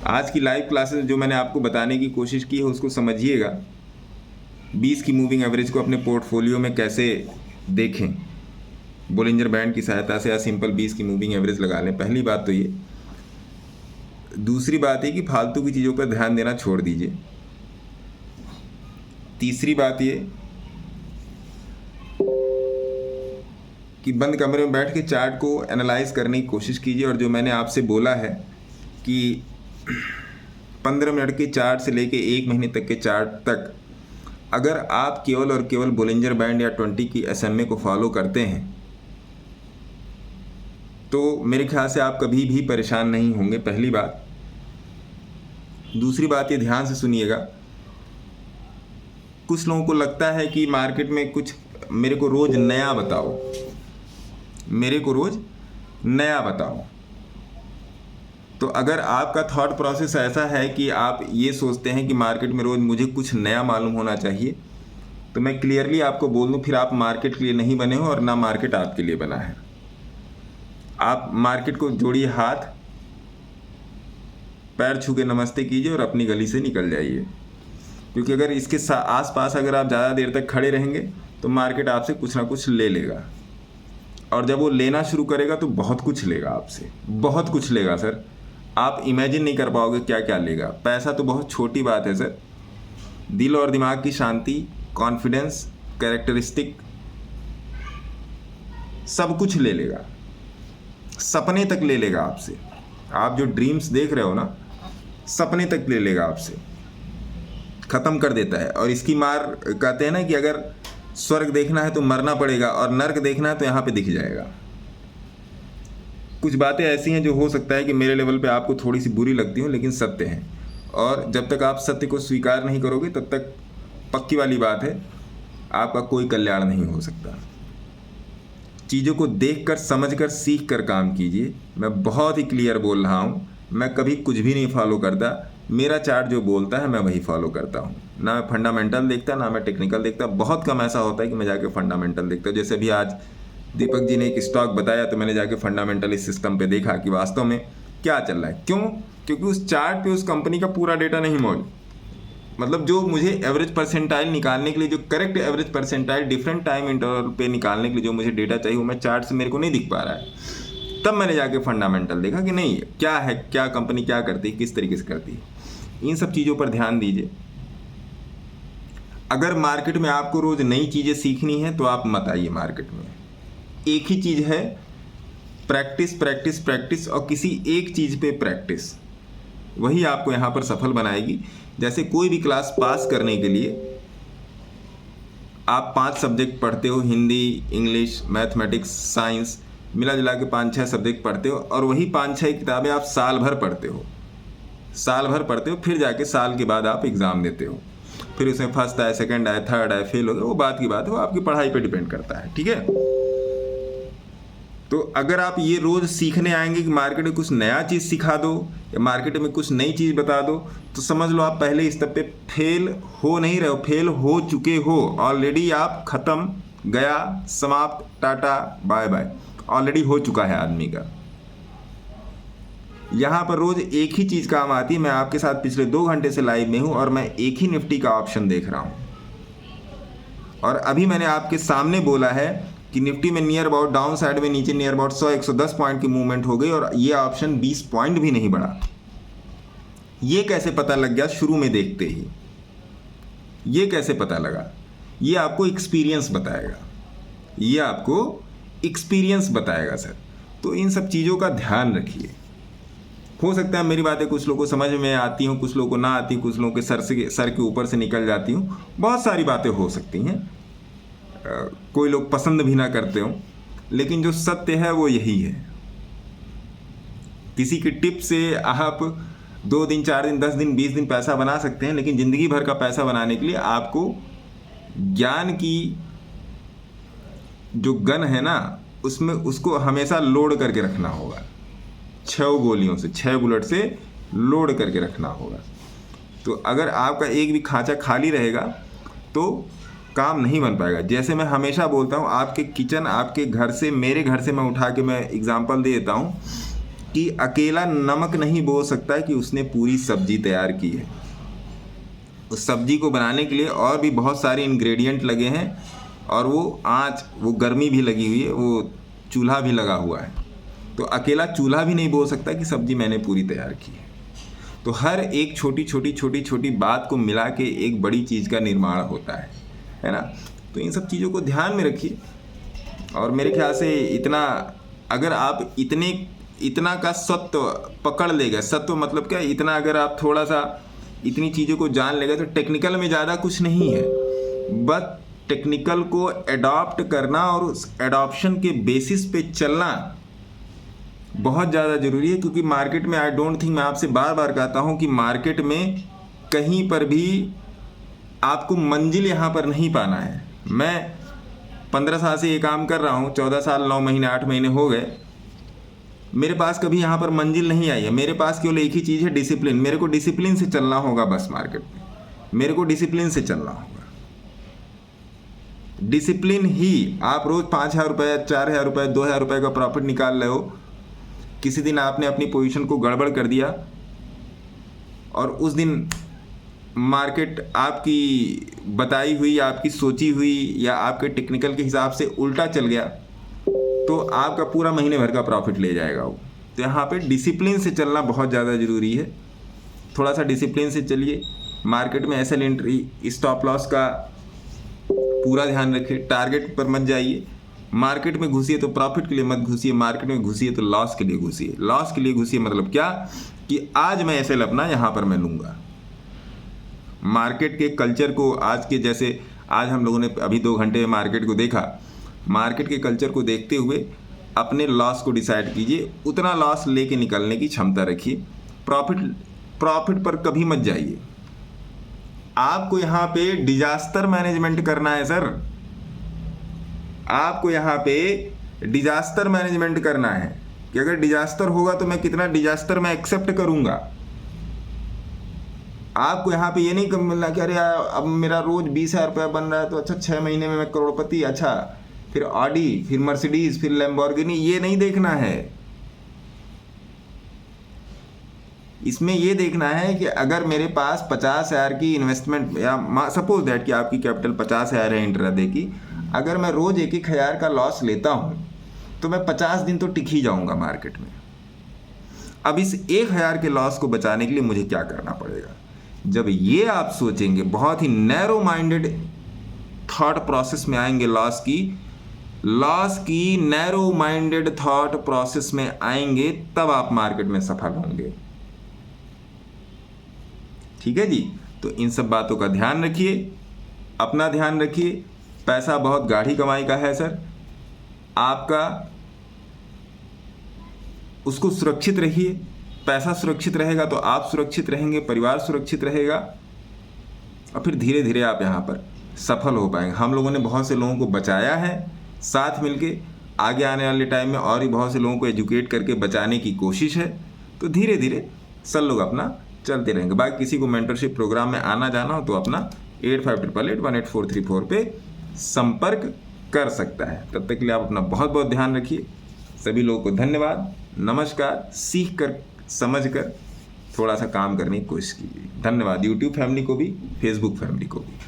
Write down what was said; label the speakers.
Speaker 1: आज की live classes जो मैंने आपको बताने की कोशिश की है उसको समझिएगा। 20 की मूविंग एवरेज को अपने पोर्टफोलियो में कैसे देखें, बोलिंजर बैंड की सहायता से या सिंपल 20 की मूविंग एवरेज लगा लें। पहली बात तो ये। दूसरी बात है कि फालतू की चीज़ों पर ध्यान देना छोड़ दीजिए। तीसरी बात ये कि बंद कमरे में बैठ के चार्ट को एनालाइज करने की कोशिश कीजिए। और जो मैंने आपसे बोला है कि 15 मिनट के चार्ट से लेके 1 महीने तक के चार्ट तक अगर आप केवल और केवल बोलिंजर बैंड या 20 की SMA को फॉलो करते हैं तो मेरे ख्याल से आप कभी भी परेशान नहीं होंगे, पहली बात। दूसरी बात ये ध्यान से सुनिएगा, कुछ लोगों को लगता है कि मार्केट में कुछ मेरे को रोज़ नया बताओ, मेरे को रोज़ नया बताओ। तो अगर आपका थॉट प्रोसेस ऐसा है कि आप ये सोचते हैं कि मार्केट में रोज़ मुझे कुछ नया मालूम होना चाहिए, तो मैं क्लियरली आपको बोल दूं, फिर आप मार्केट के लिए नहीं बने हो और ना मार्केट आपके लिए बना है। आप मार्केट को जोड़िए हाथ, पैर छू के नमस्ते कीजिए और अपनी गली से निकल जाइए। क्योंकि अगर इसके आसपास अगर आप ज़्यादा देर तक खड़े रहेंगे तो मार्केट आपसे कुछ ना कुछ ले लेगा, और जब वो लेना शुरू करेगा तो बहुत कुछ लेगा आपसे, बहुत कुछ लेगा सर। आप इमेजिन नहीं कर पाओगे क्या क्या लेगा। पैसा तो बहुत छोटी बात है सर, दिल और दिमाग की शांति, कॉन्फिडेंस, कैरेक्टरिस्टिक, सब कुछ ले लेगा, सपने तक ले लेगा आपसे। आप जो ड्रीम्स देख रहे हो ना, सपने तक ले लेगा आपसे, ख़त्म कर देता है। और इसकी मार कहते हैं ना कि अगर स्वर्ग देखना है तो मरना पड़ेगा और नर्क देखना है तो यहाँ पे दिख जाएगा। कुछ बातें ऐसी हैं जो हो सकता है कि मेरे लेवल पे आपको थोड़ी सी बुरी लगती हो, लेकिन सत्य हैं। और जब तक आप सत्य को स्वीकार नहीं करोगे तब तक पक्की वाली बात है आपका कोई कल्याण नहीं हो सकता। चीज़ों को देखकर, समझकर, सीख कर काम कीजिए। मैं बहुत ही क्लियर बोल रहा हूँ, मैं कभी कुछ भी नहीं फॉलो करता। मेरा चार्ट जो बोलता है मैं वही फॉलो करता हूँ। ना मैं फंडामेंटल देखता, ना मैं टेक्निकल देखता। बहुत कम ऐसा होता है कि मैं जाके फंडामेंटल देखता हूँ। जैसे भी आज दीपक जी ने एक स्टॉक बताया तो मैंने जाके फंडामेंटल इस सिस्टम पे देखा कि वास्तव में क्या चल रहा है। क्यों? क्योंकि उस चार्ट पे उस कंपनी का पूरा डेटा नहीं मौजूद। मतलब जो मुझे एवरेज परसेंटाइल निकालने के लिए, जो correct average percentile different time interval पे निकालने के लिए जो मुझे डेटा चाहिए वो मैं चार्ट से मेरे को नहीं दिख पा रहा है। तब मैंने जाके फंडामेंटल देखा कि नहीं, क्या है, क्या कंपनी क्या करती है, किस तरीके से करती है। इन सब चीज़ों पर ध्यान दीजिए। अगर मार्केट में आपको रोज़ नई चीज़ें सीखनी है तो आप मत आइए मार्केट में। एक ही चीज़ है, प्रैक्टिस प्रैक्टिस प्रैक्टिस, और किसी एक चीज़ पे प्रैक्टिस, वही आपको यहाँ पर सफल बनाएगी। जैसे कोई भी क्लास पास करने के लिए आप 5 सब्जेक्ट पढ़ते हो, हिंदी, इंग्लिश, मैथमेटिक्स, साइंस, मिला जुला के 5-6 सब्जेक्ट पढ़ते हो, और वही 5-6 किताबें आप साल भर पढ़ते हो, साल भर पढ़ते हो। फिर जाके साल के बाद आप एग्ज़ाम देते हो, फिर उसमें फर्स्ट आए, सेकंड आए, थर्ड आए, फेल हो गए, वो बात की बात है, वो आपकी पढ़ाई पे डिपेंड करता है। ठीक है। तो अगर आप ये रोज़ सीखने आएंगे कि मार्केट में कुछ नया चीज़ सिखा दो या मार्केट में कुछ नई चीज़ बता दो, तो समझ लो आप पहले स्तर पे फेल हो नहीं रहे हो, फेल हो चुके हो ऑलरेडी। आप ख़त्म, गया, समाप्त, टाटा बाय बाय, ऑलरेडी हो चुका है आदमी का। यहाँ पर रोज़ एक ही चीज़ काम आती है। मैं आपके साथ पिछले 2 घंटे से लाइव में हूँ और मैं एक ही निफ्टी का ऑप्शन देख रहा हूँ। और अभी मैंने आपके सामने बोला है कि निफ्टी में नियर अबाउट डाउन साइड में नीचे नियर अबाउट 100-110 पॉइंट की मूवमेंट हो गई और ये ऑप्शन 20 पॉइंट भी नहीं बढ़ा। ये कैसे पता लग गया शुरू में देखते ही? ये कैसे पता लगा? ये आपको एक्सपीरियंस बताएगा, ये आपको एक्सपीरियंस बताएगा सर। तो इन सब चीज़ों का ध्यान रखिए। हो सकता है मेरी बातें कुछ लोगों को समझ में आती हूँ, कुछ लोगों को ना आती, कुछ लोगों के सर के ऊपर से निकल जाती हूँ, बहुत सारी बातें हो सकती हैं। कोई लोग पसंद भी ना करते हो, लेकिन जो सत्य है वो यही है। किसी की टिप से आप 2 दिन, 4 दिन, 10 दिन, 20 दिन पैसा बना सकते हैं, लेकिन ज़िंदगी भर का पैसा बनाने के लिए आपको ज्ञान की जो गन है ना, उसमें उसको हमेशा लोड करके रखना होगा। 6 गोलियों से, 6 बुलेट से लोड करके रखना होगा। तो अगर आपका एक भी खांचा खाली रहेगा तो काम नहीं बन पाएगा। जैसे मैं हमेशा बोलता हूँ, आपके किचन, आपके घर से, मेरे घर से मैं उठा के मैं एग्जांपल दे देता हूँ। कि अकेला नमक नहीं बोल सकता कि उसने पूरी सब्जी तैयार की है। उस सब्जी को बनाने के लिए और भी बहुत सारे इंग्रेडिएंट लगे हैं, और वो गर्मी भी लगी हुई है, वो चूल्हा भी लगा हुआ है। तो अकेला चूल्हा भी नहीं बोल सकता कि सब्जी मैंने पूरी तैयार की है। तो हर एक छोटी छोटी बात को मिला के एक बड़ी चीज़ का निर्माण होता है ना। तो इन सब चीज़ों को ध्यान में रखिए। और मेरे ख्याल से अगर आप इतना का सत्व पकड़ लेगा, सत्व मतलब क्या, इतना अगर आप थोड़ा सा इतनी चीज़ों को जान लेगा तो टेक्निकल में ज़्यादा कुछ नहीं है, बस टेक्निकल को एडॉप्ट करना और उस एडॉप्शन के बेसिस पे चलना बहुत ज़्यादा ज़रूरी है। क्योंकि मार्केट में, आई डोंट थिंक, मैं आपसे बार बार कहता हूँ कि मार्केट में कहीं पर भी आपको मंजिल यहाँ पर नहीं पाना है। मैं 15 साल से ये काम कर रहा हूँ, 14 साल 9 महीने 8 महीने हो गए, मेरे पास कभी यहाँ पर मंजिल नहीं आई है। मेरे पास केवल एक ही चीज़ है, डिसिप्लिन। मेरे को डिसिप्लिन से चलना होगा बस। मार्केट में मेरे को डिसिप्लिन से चलना होगा। डिसिप्लिन ही, आप रोज़ 5,000 रुपये, 4,000 रुपये, 2,000 रुपये का प्रॉफिट निकाल रहे हो, किसी दिन आपने अपनी पोजीशन को गड़बड़ कर दिया और उस दिन मार्केट आपकी बताई हुई, आपकी सोची हुई या आपके टेक्निकल के हिसाब से उल्टा चल गया, तो आपका पूरा महीने भर का प्रॉफिट ले जाएगा वो। तो यहाँ पे डिसिप्लिन से चलना बहुत ज़्यादा ज़रूरी है। थोड़ा सा डिसिप्लिन से चलिए। मार्केट में एसएल एंट्री, स्टॉप लॉस का पूरा ध्यान रखिए। टारगेट पर मत जाइए। मार्केट में घुसिए तो प्रॉफिट के लिए मत घुसिए, मार्केट में घुसिए तो लॉस के लिए घुसिए। लॉस के लिए घुसिए मतलब क्या, कि आज मैं एसएल अपना यहाँ पर मैं लूँगा। मार्केट के कल्चर को, आज के जैसे आज हम लोगों ने अभी 2 घंटे में मार्केट को देखा, मार्केट के कल्चर को देखते हुए अपने लॉस को डिसाइड कीजिए। उतना लॉस लेके निकलने की क्षमता रखिए। प्रॉफिट पर कभी मत जाइए। आपको यहाँ पे डिजास्टर मैनेजमेंट करना है सर। आपको यहाँ पे डिजास्टर मैनेजमेंट करना है कि अगर डिजास्टर होगा तो मैं कितना डिजास्टर मैं एक्सेप्ट करूँगा। आपको यहाँ पे ये नहीं मिलना कि अरे अब मेरा रोज 20,000 रुपया बन रहा है तो अच्छा 6 महीने में मैं करोड़पति, अच्छा फिर ऑडी, फिर मर्सिडीज, फिर लैम्बोर्गिनी, ये नहीं देखना है। इसमें ये देखना है कि अगर मेरे पास 50,000 की इन्वेस्टमेंट, या सपोज दैट कि आपकी कैपिटल 50,000 है इंट्राडे की, अगर मैं रोज 1,000 का लॉस लेता हूँ तो मैं 50 दिन तो टिक ही जाऊँगा मार्केट में। अब इस 1,000 के लॉस को बचाने के लिए मुझे क्या करना पड़ेगा? जब ये आप सोचेंगे, बहुत ही नैरो माइंडेड थॉट प्रोसेस में आएंगे, लॉस की नैरो माइंडेड थॉट प्रोसेस में आएंगे, तब आप मार्केट में सफल होंगे। ठीक है जी। तो इन सब बातों का ध्यान रखिए, अपना ध्यान रखिए। पैसा बहुत गाढ़ी कमाई का है सर, आपका उसको सुरक्षित रखिए। पैसा सुरक्षित रहेगा तो आप सुरक्षित रहेंगे, परिवार सुरक्षित रहेगा, और फिर धीरे धीरे आप यहाँ पर सफल हो पाएंगे। हम लोगों ने बहुत से लोगों को बचाया है, साथ मिलके आगे आने वाले टाइम में और भी बहुत से लोगों को एजुकेट करके बचाने की कोशिश है। तो धीरे धीरे सब लोग अपना चलते रहेंगे। बाकी किसी को मेंटरशिप प्रोग्राम में आना जाना हो तो अपना 8588818434 पे संपर्क कर सकता है। तब तक के लिए आप अपना बहुत बहुत ध्यान रखिए। सभी लोगों को धन्यवाद, नमस्कार। सीख कर, समझ कर थोड़ा सा काम करने की कोशिश कीजिए। धन्यवाद। यूट्यूब फैमिली को भी, फेसबुक फैमिली को भी।